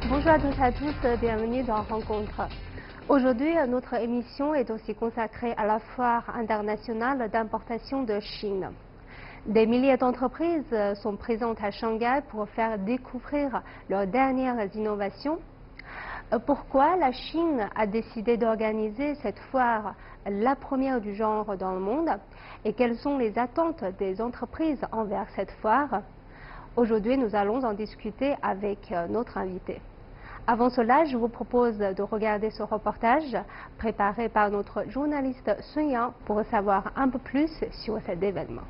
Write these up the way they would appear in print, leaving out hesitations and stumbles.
Bonjour à toutes et à tous, bienvenue dans Rencontre. Aujourd'hui, notre émission est aussi consacrée à la foire internationale d'importation de Chine. Des milliers d'entreprises sont présentes à Shanghai pour faire découvrir leurs dernières innovations. Pourquoi la Chine a décidé d'organiser cette foire, la première du genre dans le monde, et quelles sont les attentes des entreprises envers cette foire? Aujourd'hui, nous allons en discuter avec notre invité. Avant cela, je vous propose de regarder ce reportage préparé par notre journaliste Sun Yang pour savoir un peu plus sur cet événement.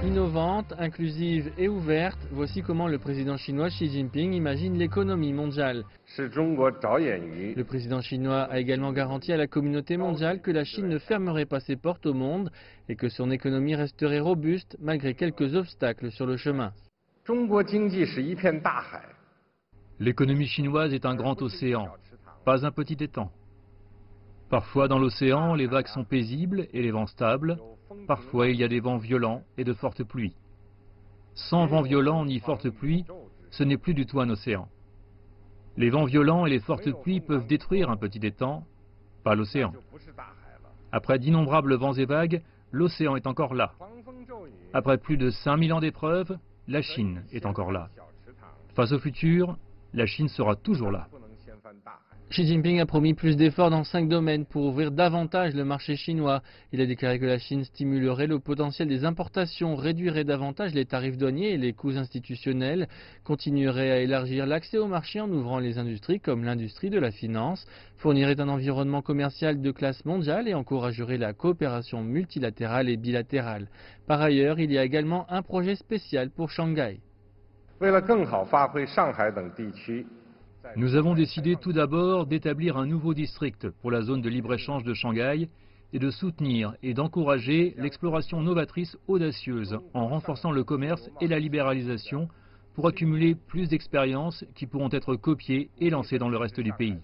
Innovante, inclusive et ouverte, voici comment le président chinois Xi Jinping imagine l'économie mondiale. Le président chinois a également garanti à la communauté mondiale que la Chine ne fermerait pas ses portes au monde et que son économie resterait robuste malgré quelques obstacles sur le chemin. L'économie chinoise est un grand océan, pas un petit étang. Parfois dans l'océan, les vagues sont paisibles et les vents stables. Parfois il y a des vents violents et de fortes pluies. Sans vent violent ni forte pluie, ce n'est plus du tout un océan. Les vents violents et les fortes pluies peuvent détruire un petit étang, pas l'océan. Après d'innombrables vents et vagues, l'océan est encore là. Après plus de 5000 ans d'épreuves, la Chine est encore là. Face au futur, la Chine sera toujours là. Xi Jinping a promis plus d'efforts dans 5 domaines pour ouvrir davantage le marché chinois. Il a déclaré que la Chine stimulerait le potentiel des importations, réduirait davantage les tarifs douaniers et les coûts institutionnels, continuerait à élargir l'accès au marché en ouvrant les industries comme l'industrie de la finance, fournirait un environnement commercial de classe mondiale et encouragerait la coopération multilatérale et bilatérale. Par ailleurs, il y a également un projet spécial pour Shanghai. Nous avons décidé tout d'abord d'établir un nouveau district pour la zone de libre-échange de Shanghai et de soutenir et d'encourager l'exploration novatrice audacieuse en renforçant le commerce et la libéralisation pour accumuler plus d'expériences qui pourront être copiées et lancées dans le reste du pays.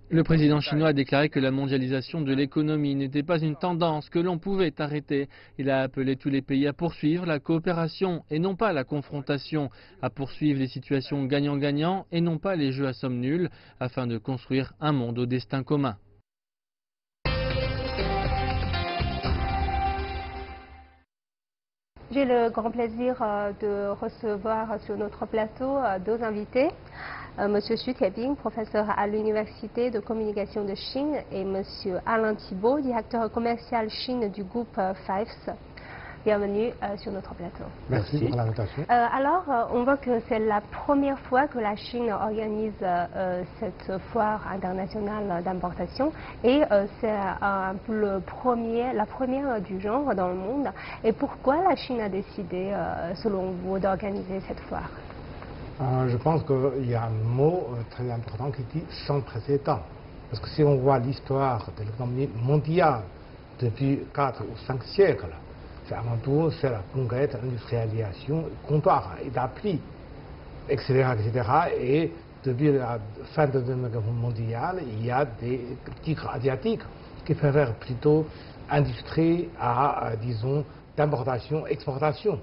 Le président chinois a déclaré que la mondialisation de l'économie n'était pas une tendance que l'on pouvait arrêter. Il a appelé tous les pays à poursuivre la coopération et non pas la confrontation, à poursuivre les situations gagnant-gagnant et non pas les jeux à somme nulle, afin de construire un monde au destin commun. J'ai le grand plaisir de recevoir sur notre plateau deux invités. Monsieur Xu Tieping, professeur à l'Université de communication de Chine, et Monsieur Alain Thibault, directeur commercial Chine du groupe Fives. Bienvenue sur notre plateau. Merci pour l'invitation. Alors, on voit que c'est la première fois que la Chine organise cette foire internationale d'importation et c'est un peu la première du genre dans le monde. Et pourquoi la Chine a décidé, selon vous, d'organiser cette foire? Je pense qu'il y a un mot très important qui dit sans précédent. Parce que si on voit l'histoire de l'économie mondiale depuis 4 ou 5 siècles, c'est avant tout la conquête, l'industrialisation, comptoir, établi, etc., etc. Et depuis la fin de la Deuxième Guerre mondiale, il y a des tigres asiatiques qui préfèrent plutôt industrie à, disons, d'importation, exportation,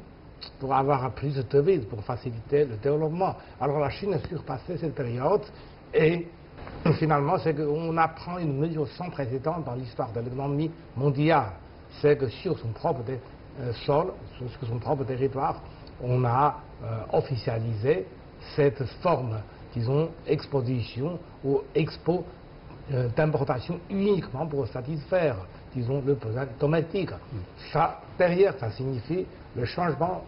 pour avoir plus de devises, pour faciliter le développement. Alors la Chine a surpassé cette période et finalement, c'est qu'on apprend une mesure sans précédent dans l'histoire de l'économie mondiale. C'est que sur son propre sol, sur son propre territoire, on a officialisé cette forme, disons, exposition ou expo d'importation uniquement pour satisfaire, disons, le besoin domestique. Ça, derrière, ça signifie le changement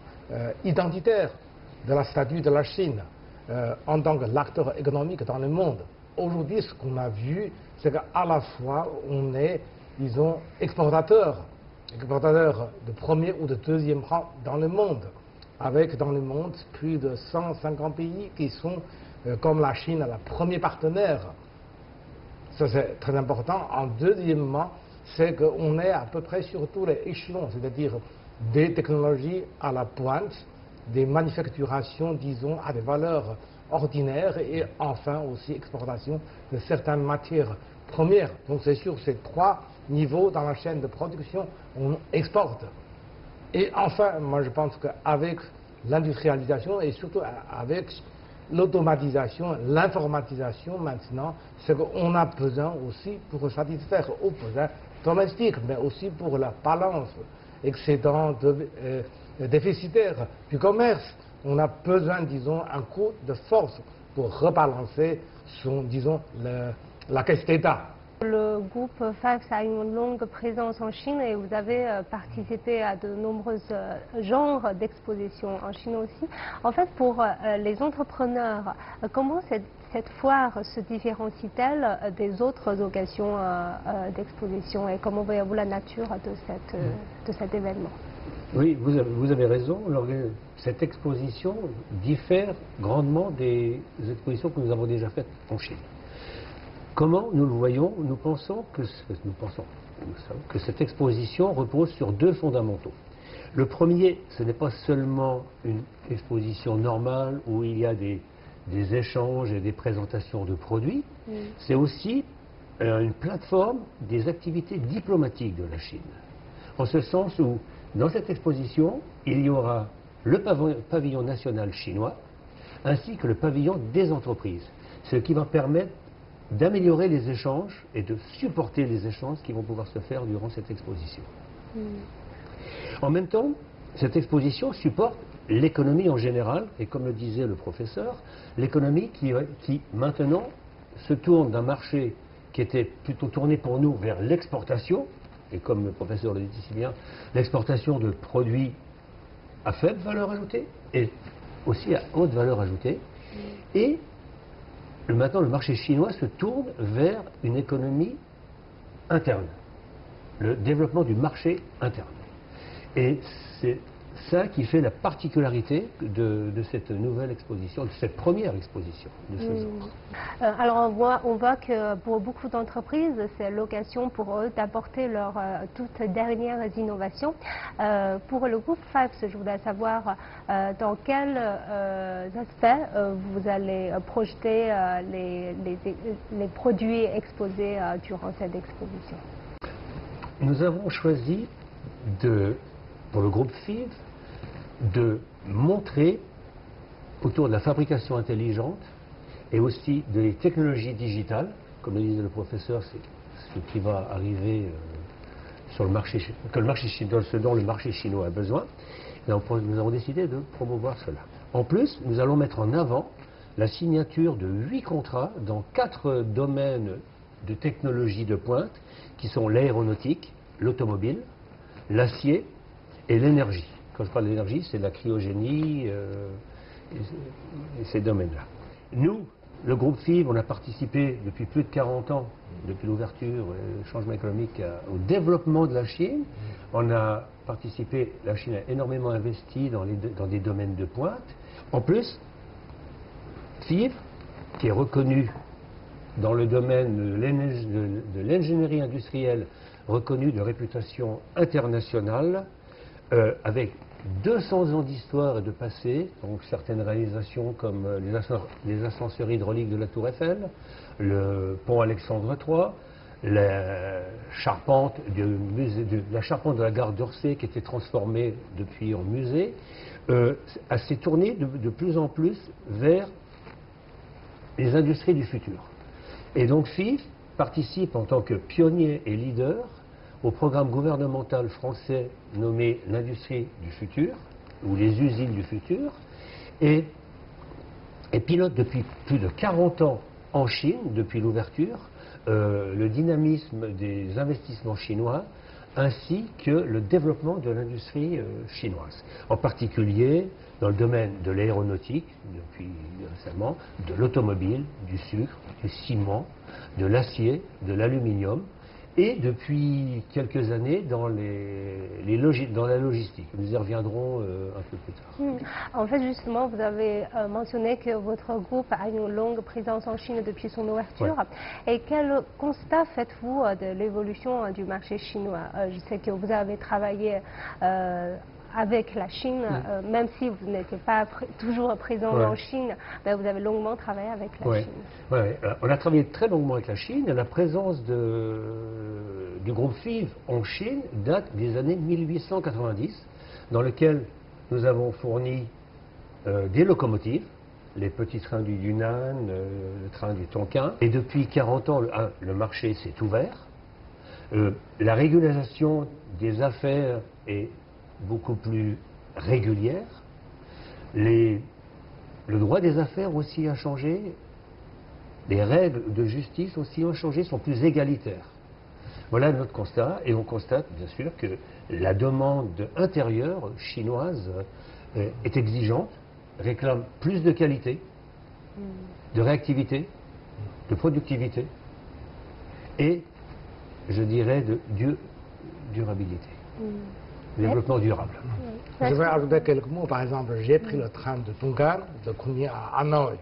identitaire de la statut de la Chine en tant que l'acteur économique dans le monde. Aujourd'hui, ce qu'on a vu, c'est qu'à la fois, on est, disons, exportateur de premier ou de deuxième rang dans le monde, avec dans le monde plus de 150 pays qui sont, comme la Chine, la premier partenaire. Ça, c'est très important. En deuxièmement, c'est qu'on est à peu près sur tous les échelons, c'est-à-dire des technologies à la pointe, des manufacturations, disons, à des valeurs ordinaires et enfin aussi exportation de certaines matières premières. Donc c'est sur ces trois, niveau dans la chaîne de production, on exporte. Et enfin, moi je pense qu'avec l'industrialisation et surtout avec l'automatisation, l'informatisation maintenant, c'est qu'on a besoin aussi pour satisfaire aux besoins domestiques, mais aussi pour la balance excédent déficitaire du commerce. On a besoin, disons, un coup de force pour rebalancer disons, la caisse d'État. Le groupe FIVES a une longue présence en Chine et vous avez participé à de nombreux genres d'expositions en Chine aussi. En fait, pour les entrepreneurs, comment cette foire se différencie-t-elle des autres occasions d'exposition et comment voyez-vous la nature de cet événement? Oui, vous avez raison. Cette exposition diffère grandement des expositions que nous avons déjà faites en Chine. Comment nous le voyons? Nous savons que cette exposition repose sur deux fondamentaux. Le premier, ce n'est pas seulement une exposition normale où il y a des échanges et des présentations de produits, c'est aussi une plateforme des activités diplomatiques de la Chine. En ce sens où, dans cette exposition, il y aura le pavillon national chinois ainsi que le pavillon des entreprises, ce qui va permettre d'améliorer les échanges et de supporter les échanges qui vont pouvoir se faire durant cette exposition. En même temps, cette exposition supporte l'économie en général, et comme le disait le professeur, l'économie qui maintenant se tourne d'un marché qui était plutôt tourné pour nous vers l'exportation, et comme le professeur le dit si bien, l'exportation de produits à faible valeur ajoutée et aussi à haute valeur ajoutée, et maintenant, le marché chinois se tourne vers une économie interne, le développement du marché interne. Et c'est ça qui fait la particularité de cette nouvelle exposition, de cette première exposition de ce genre. Alors on voit que pour beaucoup d'entreprises, c'est l'occasion pour eux d'apporter leurs toutes dernières innovations. Pour le groupe FIVES, je voudrais savoir dans quels aspects vous allez projeter les produits exposés durant cette exposition. Nous avons choisi pour le groupe FIVES, de montrer autour de la fabrication intelligente et aussi des technologies digitales, comme le disait le professeur, c'est ce qui va arriver sur le marché, ce dont le marché chinois a besoin. Et nous avons décidé de promouvoir cela. En plus, nous allons mettre en avant la signature de 8 contrats dans 4 domaines de technologie de pointe, qui sont l'aéronautique, l'automobile, l'acier et l'énergie. Quand je parle d'énergie, c'est la cryogénie et ces domaines-là. Nous, le groupe FIVES, on a participé depuis plus de 40 ans, depuis l'ouverture et le changement économique, au développement de la Chine. On a participé, la Chine a énormément investi dans des domaines de pointe. En plus, FIVES, qui est reconnu dans le domaine de l'ingénierie industrielle, reconnu de réputation internationale, avec 200 ans d'histoire et de passé, donc certaines réalisations comme les ascenseurs hydrauliques de la Tour Eiffel, le pont Alexandre III, la charpente de la gare d'Orsay qui était transformée depuis en musée, s'est tournée de plus en plus vers les industries du futur. Et donc FIVES participe en tant que pionnier et leader au programme gouvernemental français nommé l'industrie du futur, ou les usines du futur, et pilote depuis plus de 40 ans en Chine, depuis l'ouverture, le dynamisme des investissements chinois, ainsi que le développement de l'industrie chinoise. En particulier dans le domaine de l'aéronautique, depuis récemment, de l'automobile, du sucre, du ciment, de l'acier, de l'aluminium, et depuis quelques années dans la logistique. Nous y reviendrons un peu plus tard. En fait, justement, vous avez mentionné que votre groupe a une longue présence en Chine depuis son ouverture. Ouais. Et quel constat faites-vous de l'évolution du marché chinois? Je sais que vous avez travaillé avec la Chine, même si vous n'étiez pas toujours présent en Chine, ben, vous avez longuement travaillé avec la Chine. Ouais. On a travaillé très longuement avec la Chine. La présence du groupe FIV en Chine date des années 1890, dans lequel nous avons fourni des locomotives, les petits trains du Yunnan, le train du Tonkin. Et depuis 40 ans, le marché s'est ouvert. La régularisation des affaires est beaucoup plus régulière. Le droit des affaires aussi a changé. Les règles de justice aussi ont changé, sont plus égalitaires. Voilà notre constat. Et on constate bien sûr que la demande intérieure chinoise est exigeante, réclame plus de qualité, de réactivité, de productivité et, je dirais, de durabilité. Développement durable. Je vais ajouter quelques mots. Par exemple, j'ai pris le train de Tonkin, de Kunming à Hanoï.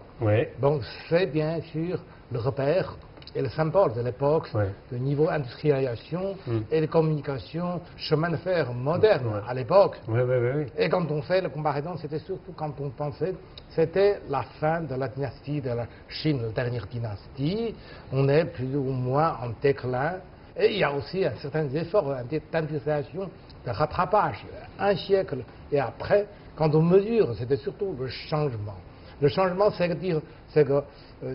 Donc c'est bien sûr le repère et le symbole de l'époque, le niveau d'industrialisation et de communication, chemin de fer moderne à l'époque. Et quand on fait la comparaison, c'était surtout quand on pensait c'était la fin de la dynastie de la Chine, la dernière dynastie. On est plus ou moins en déclin. Et il y a aussi un certain effort d'industrialisation, de rattrapage. Un siècle et après, quand on mesure, c'était surtout le changement. Le changement, c'est-à-dire que,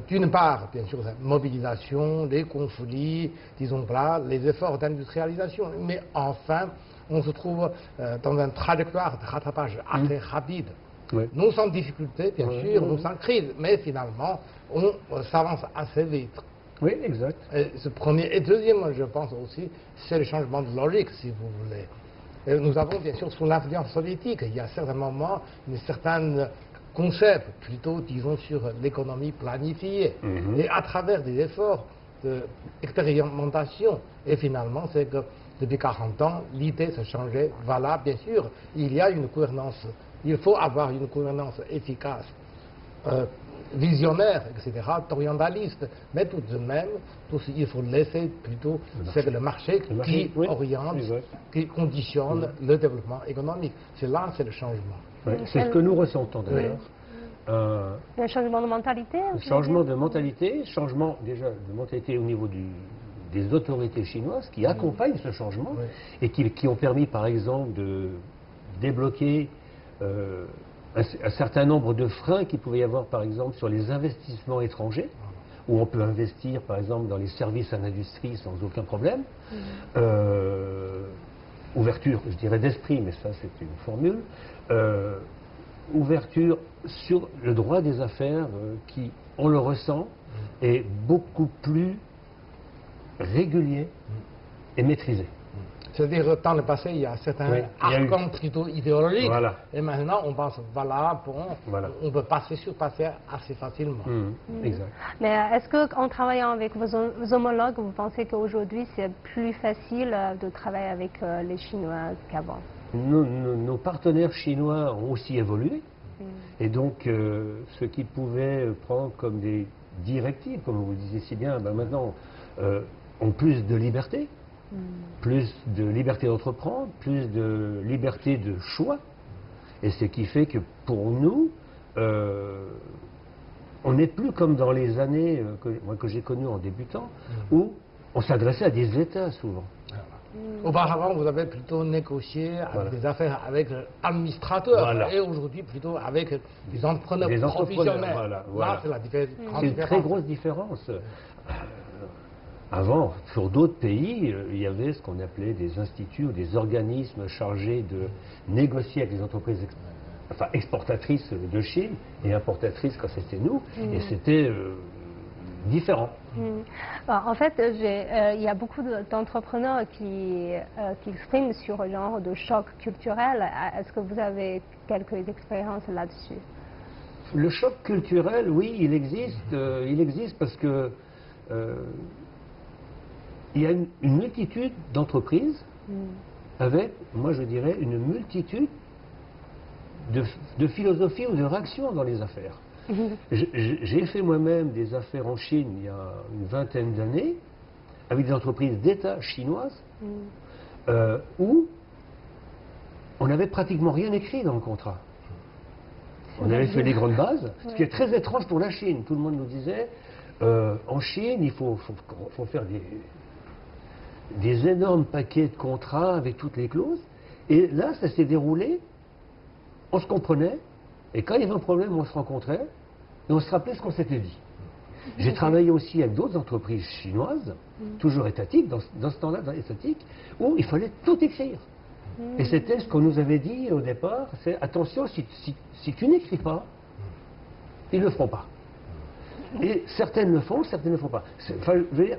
d'une part, bien sûr, la mobilisation, les conflits, disons là, les efforts d'industrialisation. Mais enfin, on se trouve dans une trajectoire de rattrapage assez rapide. Nous sommes en difficulté, bien sûr, nous sommes en crise, mais finalement, on s'avance assez vite. Oui, exact. Ce premier. Et deuxième, je pense aussi, c'est le changement de logique, si vous voulez. Et nous avons, bien sûr, sous l'influence soviétique, il y a à certains moments, une certaine concept, plutôt, disons, sur l'économie planifiée. Et à travers des efforts d'expérimentation. Et finalement, c'est que depuis 40 ans, l'idée s'est changée. Voilà, bien sûr, il y a une gouvernance. Il faut avoir une gouvernance efficace. Visionnaire, etc., orientaliste, mais tout de même, il faut laisser plutôt, c'est le marché qui oriente, qui conditionne le développement économique. C'est là, c'est le changement. C'est ce que nous ressentons d'ailleurs. Un changement de mentalité. Changement de mentalité, changement déjà de mentalité au niveau des autorités chinoises qui accompagnent ce changement et qui ont permis par exemple de débloquer un certain nombre de freins qu'il pouvait y avoir, par exemple, sur les investissements étrangers, où on peut investir, par exemple, dans les services à l'industrie sans aucun problème. Ouverture, je dirais, d'esprit, mais ça, c'est une formule. Ouverture sur le droit des affaires qui, on le ressent, est beaucoup plus régulier et maîtrisé. C'est-à-dire, dans le passé, il y a certains archons plutôt idéologiques. Et maintenant, on pense, on peut surpasser assez facilement. Exact. Mais est-ce qu'en travaillant avec vos homologues, vous pensez qu'aujourd'hui, c'est plus facile de travailler avec les Chinois qu'avant? Nos partenaires chinois ont aussi évolué. Et donc, ce qu'ils pouvaient prendre comme des directives, comme vous le disiez si bien, maintenant, ont plus de liberté. Plus de liberté d'entreprendre, plus de liberté de choix. Et ce qui fait que pour nous, on n'est plus comme dans les années que j'ai connues en débutant, où on s'adressait à des États souvent. Auparavant, vous avez plutôt négocié des affaires avec l'administrateur et aujourd'hui plutôt avec des entrepreneurs professionnels. Là, c'est la différence. C'est une très grosse différence. Avant, sur d'autres pays, il y avait ce qu'on appelait des instituts ou des organismes chargés de négocier avec les entreprises exportatrices de Chine et importatrices quand c'était nous, et c'était différent. En fait, il y a beaucoup d'entrepreneurs qui expriment sur le genre de choc culturel. Est-ce que vous avez quelques expériences là-dessus? Le choc culturel, oui, il existe parce que il y a une multitude d'entreprises avec, moi je dirais, une multitude de philosophies ou de réactions dans les affaires. J'ai fait moi-même des affaires en Chine il y a une vingtaine d'années avec des entreprises d'État chinoises où on n'avait pratiquement rien écrit dans le contrat. On avait fait les grandes bases, ce qui est très étrange pour la Chine. Tout le monde nous disait, en Chine, il faut faire des énormes paquets de contrats avec toutes les clauses. Et là, ça s'est déroulé, on se comprenait, et quand il y avait un problème, on se rencontrait, et on se rappelait ce qu'on s'était dit. J'ai travaillé aussi avec d'autres entreprises chinoises, toujours étatiques, dans ce temps-là, étatiques, où il fallait tout écrire. Et c'était ce qu'on nous avait dit au départ, c'est attention, si tu n'écris pas, ils ne le feront pas. Et certaines le font, certaines ne le font pas. Enfin, je veux dire,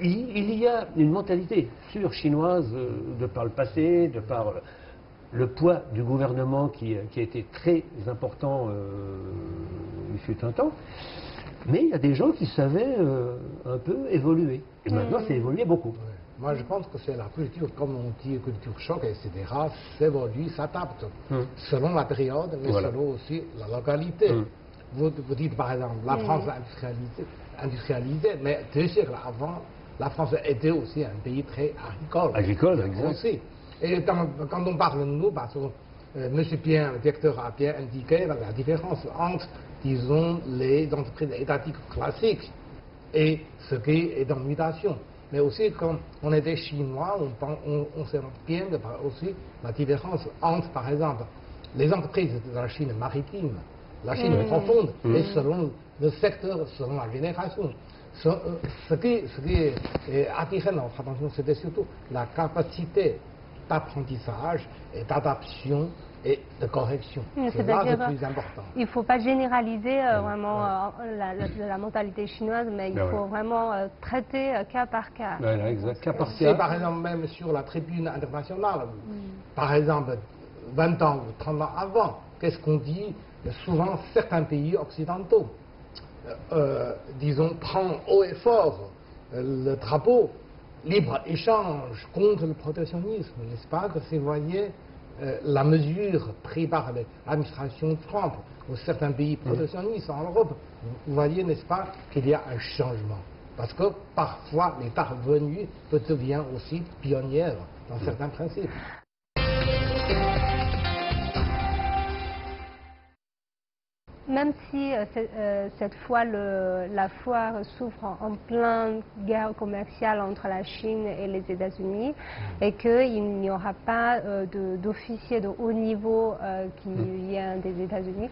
il y a une mentalité sûre chinoise, de par le passé, de par le poids du gouvernement qui a été très important il fut un temps. Mais il y a des gens qui savaient un peu évoluer. Et maintenant, c'est évolué beaucoup. Ouais. Moi, je pense que c'est la culture, comme on dit, culture choc, etc., s'évolue, s'adapte, selon la période, mais selon aussi la localité. Vous dites, par exemple, la France industrialisée, mais 2 siècles avant, la France était aussi un pays très agricole. Agricole, exact. Aussi. Et quand on parle de nous, parce que M. Bien, le directeur, a bien indiqué la différence entre, disons, les entreprises étatiques classiques et ce qui est en mutation. Mais aussi, quand on est des Chinois, on sait bien aussi la différence entre, par exemple, les entreprises de la Chine maritime, la Chine profonde, et selon le secteur, selon la génération. Ce qui attirait notre attention, c'était surtout la capacité d'apprentissage et d'adaptation et de correction. C'est là le plus important. Il ne faut pas généraliser vraiment la mentalité chinoise, mais il faut vraiment traiter cas par cas. Voilà, exact, cas par cas. C'est par exemple même sur la tribune internationale, par exemple 20 ans ou 30 ans avant, qu'est-ce qu'on dit? Souvent certains pays occidentaux, disons, prennent haut et fort le drapeau libre-échange contre le protectionnisme, n'est-ce pas? Que si vous voyez la mesure prise par l'administration Trump ou certains pays protectionnistes en Europe, vous voyez, n'est-ce pas, qu'il y a un changement. Parce que parfois, l'État revenu devient aussi pionnier dans certains principes. Même si cette fois la foire souffre en pleine guerre commerciale entre la Chine et les États-Unis et qu'il n'y aura pas d'officiers de haut niveau qui viennent des États-Unis,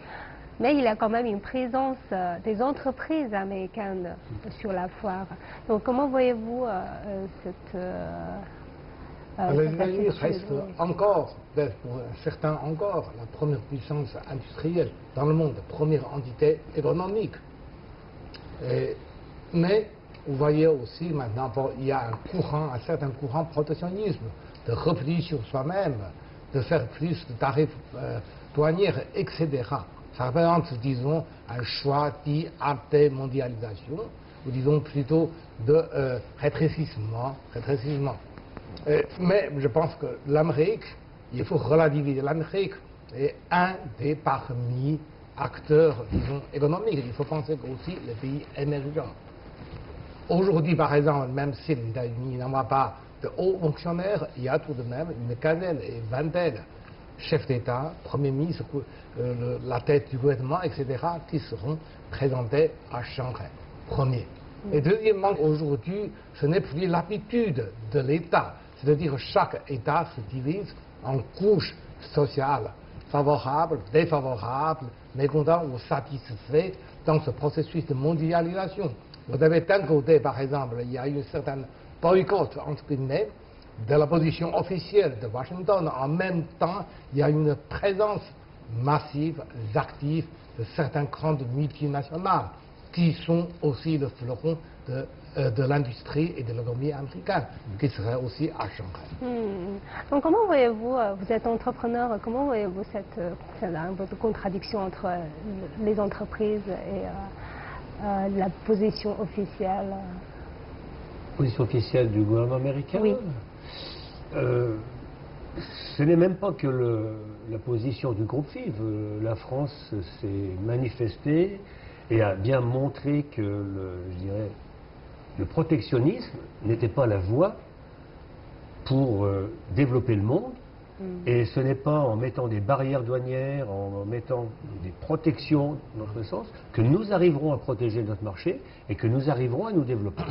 mais il y a quand même une présence des entreprises américaines sur la foire. Donc comment voyez-vous cette... les États-Unis restent encore, pour certains encore, la première puissance industrielle dans le monde, première entité économique. Mais vous voyez aussi maintenant, il y a un certain courant protectionnisme, de repli sur soi-même, de faire plus de tarifs douanières, etc. Ça représente, disons, un choix dit anti-mondialisation, ou disons plutôt de rétrécissement. Mais je pense que l'Amérique, il faut relativiser. L'Amérique est un des parmi acteurs, disons, économiques. Il faut penser qu'aussi les pays émergents. Aujourd'hui, par exemple, même si les États-Unis n'ont pas de hauts fonctionnaires, il y a tout de même une quinzaine et vingtaine chefs d'État, premiers ministres, la tête du gouvernement, etc., qui seront présentés à Shanghai. Premier. Et deuxièmement, aujourd'hui, ce n'est plus l'habitude de l'État. C'est-à-dire que chaque État se divise en couches sociales, favorables, défavorables, mécontents ou satisfaits dans ce processus de mondialisation. Vous avez d'un côté, par exemple, il y a une certaine boycott, entre guillemets, de la position officielle de Washington. En même temps, il y a une présence massive, active de certaines grandes multinationales qui sont aussi le fleuron de l'industrie et de l'économie américaine, qui serait aussi à Shanghai. Donc comment voyez-vous, vous êtes entrepreneur, comment voyez-vous votre contradiction entre les entreprises et la position officielle? Position officielle du gouvernement américain? Oui. Ce n'est même pas que la position du groupe FIV. La France s'est manifestée et a bien montré que le protectionnisme n'était pas la voie pour développer le monde, Et ce n'est pas en mettant des barrières douanières, en mettant des protections, dans notre sens, que nous arriverons à protéger notre marché et que nous arriverons à nous développer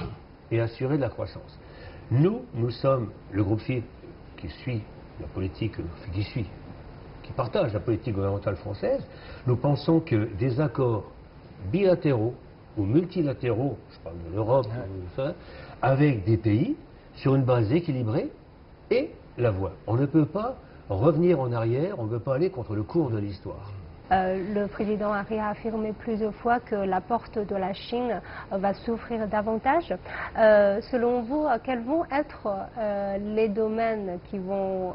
et assurer de la croissance. Nous sommes le groupe FIV qui suit la politique, qui partage la politique gouvernementale française. Nous pensons que des accords bilatéraux ou multilatéraux, je parle de l'Europe, avec des pays, sur une base équilibrée, est la voie. On ne peut pas revenir en arrière, on ne peut pas aller contre le cours de l'histoire. Le président a réaffirmé plusieurs fois que la porte de la Chine va s'ouvrir davantage. Selon vous, quels vont être les domaines qui vont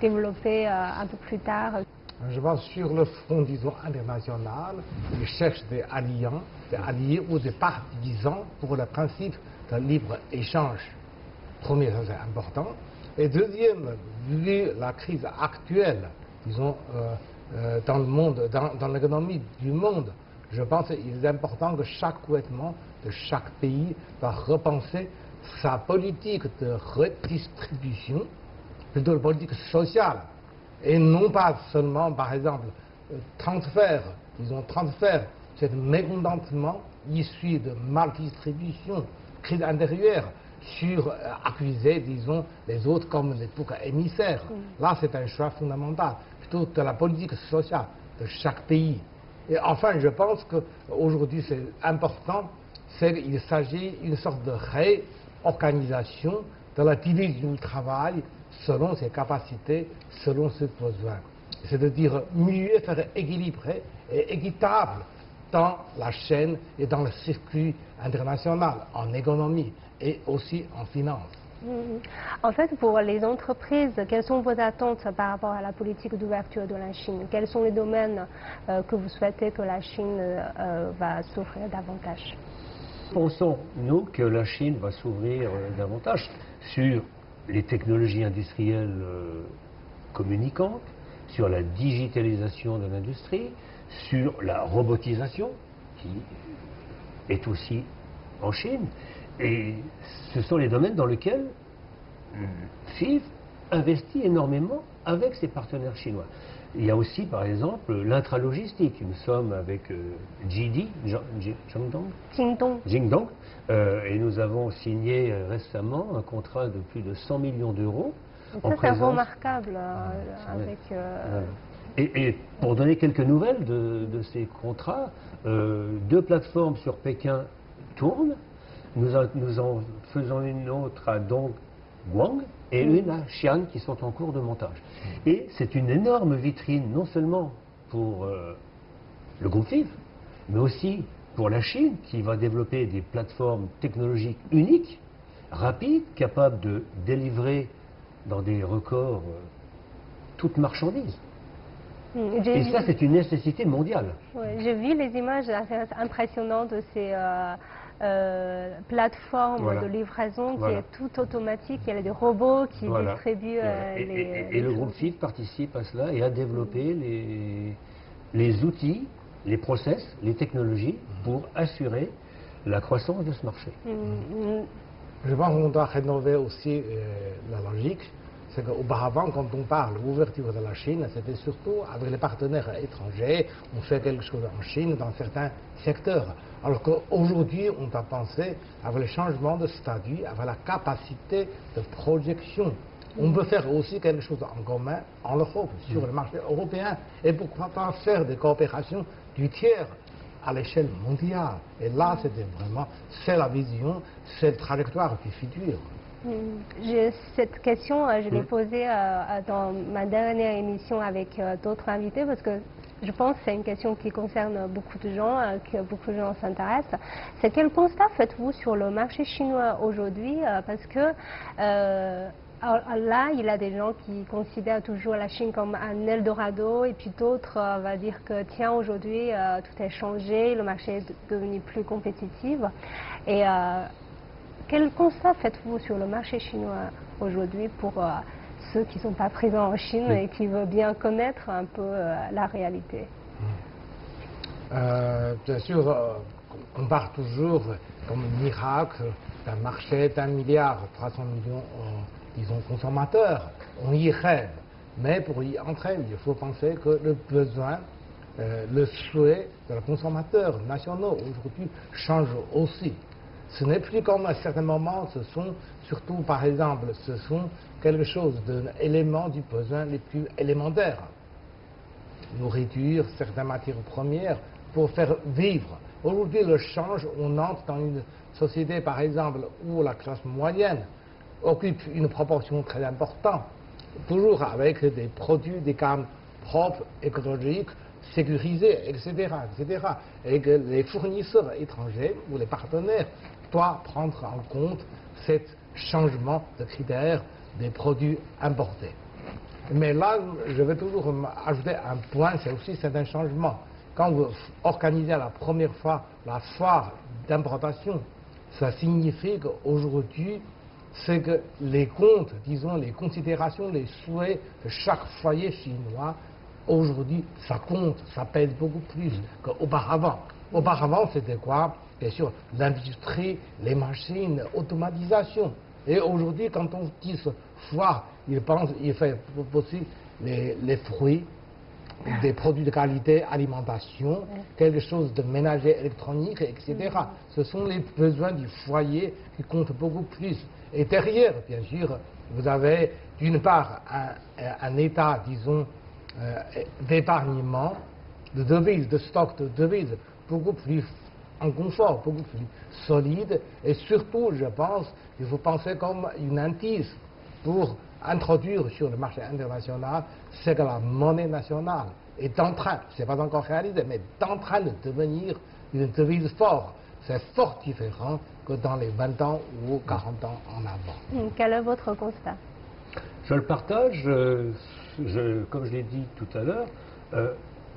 développer un peu plus tard? Je pense sur le front, disons, international, ils cherchent des alliés ou des partisans pour le principe de libre-échange. Premier, ça c'est important. Et deuxième, vu la crise actuelle, disons, dans le monde, dans l'économie du monde, je pense qu'il est important que chaque gouvernement de chaque pays va repenser sa politique de redistribution, plutôt la politique sociale, et non pas seulement, par exemple, transfert ce mécontentement issu de maldistribution, crise intérieure, sur accuser, disons, les autres comme des boucs émissaires. Là, c'est un choix fondamental, plutôt de la politique sociale de chaque pays. Et enfin, je pense qu'aujourd'hui, c'est important, c'est qu'il s'agit d'une sorte de réorganisation de la division du travail selon ses capacités, selon ses besoins. C'est-à-dire mieux faire équilibré et équitable dans la chaîne et dans le circuit international, en économie et aussi en finance. En fait, pour les entreprises, quelles sont vos attentes par rapport à la politique d'ouverture de la Chine? Quels sont les domaines que vous souhaitez que la Chine va s'ouvrir davantage? Pensons, nous, que la Chine va s'ouvrir davantage sur les technologies industrielles communicantes, sur la digitalisation de l'industrie, sur la robotisation, qui est aussi en Chine. Et ce sont les domaines dans lesquels FIV investit énormément avec ses partenaires chinois. Il y a aussi, par exemple, l'intralogistique. Nous sommes avec Jingdong, et nous avons signé récemment un contrat de plus de 100 millions d'euros. Ça, c'est remarquable. Et pour donner quelques nouvelles de ces contrats, 2 plateformes sur Pékin tournent. Nous en faisons une autre à Dongguan et une à Xi'an qui sont en cours de montage. Et c'est une énorme vitrine, non seulement pour le groupe FIV, mais aussi pour la Chine qui va développer des plateformes technologiques uniques, rapides, capables de délivrer dans des records toute marchandise. Et ça, c'est une nécessité mondiale. Ouais, j'ai vu les images assez impressionnantes de ces plateformes de livraison qui est tout automatique. Il y a des robots qui distribuent et le groupe FIV participe à cela et a développé les outils, les process, les technologies pour assurer la croissance de ce marché. Je pense qu'on doit rénover aussi la logique. C'est qu'auparavant, quand on parle d'ouverture de la Chine, c'était surtout avec les partenaires étrangers. On fait quelque chose en Chine dans certains secteurs. Alors qu'aujourd'hui, on doit penser avec le changement de statut, avec la capacité de projection. On peut faire aussi quelque chose en commun en Europe, sur le marché européen. Et pourquoi pas faire des coopérations du tiers à l'échelle mondiale. Et là, c'est la vision, c'est la trajectoire du futur. Cette question, je l'ai posée dans ma dernière émission avec d'autres invités parce que je pense que c'est une question qui concerne beaucoup de gens, que beaucoup de gens s'intéressent. C'est quel constat faites-vous sur le marché chinois aujourd'hui? Parce que là, il y a des gens qui considèrent toujours la Chine comme un Eldorado et puis d'autres vont dire que tiens, aujourd'hui, tout a changé, le marché est devenu plus compétitif. Et quel constat faites-vous sur le marché chinois aujourd'hui pour ceux qui ne sont pas présents en Chine et qui veulent bien connaître un peu la réalité? Bien sûr, on parle toujours comme un miracle d'un marché d'1,3 milliard disons, consommateurs, on y rêve. Mais pour y entrer, il faut penser que le besoin, le souhait de les consommateurs nationaux aujourd'hui change aussi. Ce n'est plus comme à certains moments, ce sont surtout, par exemple, ce sont quelque chose d'un élément du besoin les plus élémentaires. Nourriture, certaines matières premières pour faire vivre. Aujourd'hui, le change, on entre dans une société, par exemple, où la classe moyenne occupe une proportion très importante, toujours avec des produits, des gammes propres, écologiques, sécurisés, etc., etc. Et que les fournisseurs étrangers ou les partenaires doivent prendre en compte ce changement de critères des produits importés. Mais là, je vais toujours ajouter un point, c'est aussi un changement. Quand vous organisez la première fois la foire d'importation, ça signifie qu'aujourd'hui, c'est que les comptes, disons, les considérations, les souhaits de chaque foyer chinois, aujourd'hui, ça compte, ça pèse beaucoup plus qu'auparavant. Auparavant, c'était quoi? Bien sûr, l'industrie, les machines, l'automatisation. Et aujourd'hui, quand on dit foire, il fait aussi les fruits, des produits de qualité, alimentation, quelque chose de ménager électronique, etc. Ce sont les besoins du foyer qui comptent beaucoup plus. Et derrière, bien sûr, vous avez d'une part un état, disons, d'épargnement, de devises, de stock de devises, beaucoup plus en confort, beaucoup plus solide. Et surtout, je pense, il faut penser comme une hantise pour introduire sur le marché international, c'est que la monnaie nationale est en train, ce n'est pas encore réalisé, mais est en train de devenir une devise forte. C'est fort différent que dans les 20 ans ou 40 ans en avant. Quel est votre constat? Je le partage, comme je l'ai dit tout à l'heure,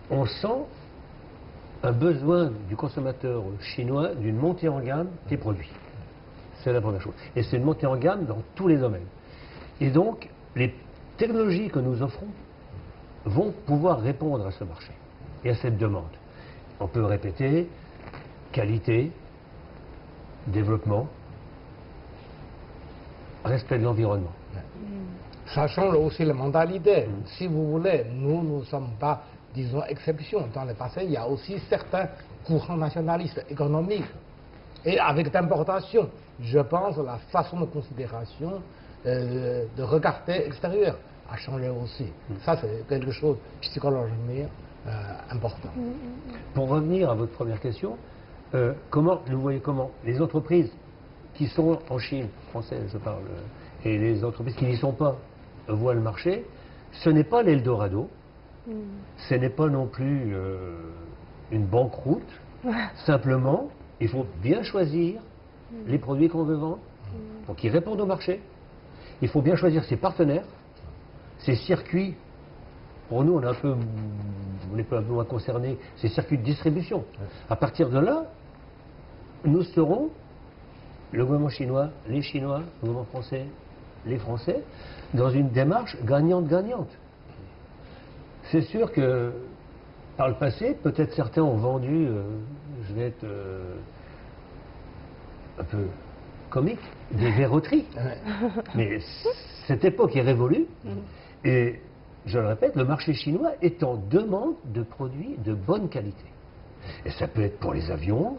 on sent un besoin du consommateur chinois d'une montée en gamme des produits. C'est la première chose. Et c'est une montée en gamme dans tous les domaines. Et donc, les technologies que nous offrons vont pouvoir répondre à ce marché et à cette demande. On peut répéter qualité, développement, respect de l'environnement. Ça change aussi la mentalité. Si vous voulez, nous ne sommes pas, disons, exception. Dans le passé, il y a aussi certains courants nationalistes économiques. Et avec l'importation, je pense la façon de considération de regarder extérieur a changé aussi. Ça, c'est quelque chose psychologiquement important. Pour revenir à votre première question, vous voyez comment les entreprises qui sont en Chine, françaises je parle, et les entreprises qui n'y sont pas, voient le marché, ce n'est pas l'Eldorado, ce n'est pas non plus une banqueroute, simplement, il faut bien choisir les produits qu'on veut vendre pour qu'ils répondent au marché. Il faut bien choisir ses partenaires, ses circuits. Pour nous, on est un peu moins concernés, ces circuits de distribution. À partir de là, nous serons, le gouvernement chinois, le gouvernement français, les Français, dans une démarche gagnante-gagnante. C'est sûr que, par le passé, peut-être certains ont vendu, je vais être un peu comique, des verroteries. Mais cette époque est révolue. Et, je le répète, le marché chinois est en demande de produits de bonne qualité. Et ça peut être pour les avions,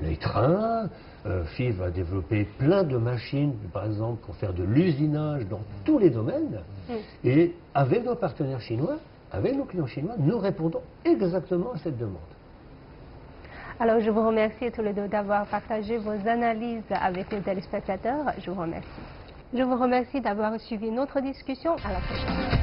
les trains. FIV a développé plein de machines, par exemple, pour faire de l'usinage dans tous les domaines. Et avec nos partenaires chinois, avec nos clients chinois, nous répondons exactement à cette demande. Alors, je vous remercie tous les deux d'avoir partagé vos analyses avec les téléspectateurs. Je vous remercie. Je vous remercie d'avoir suivi notre discussion. À la prochaine.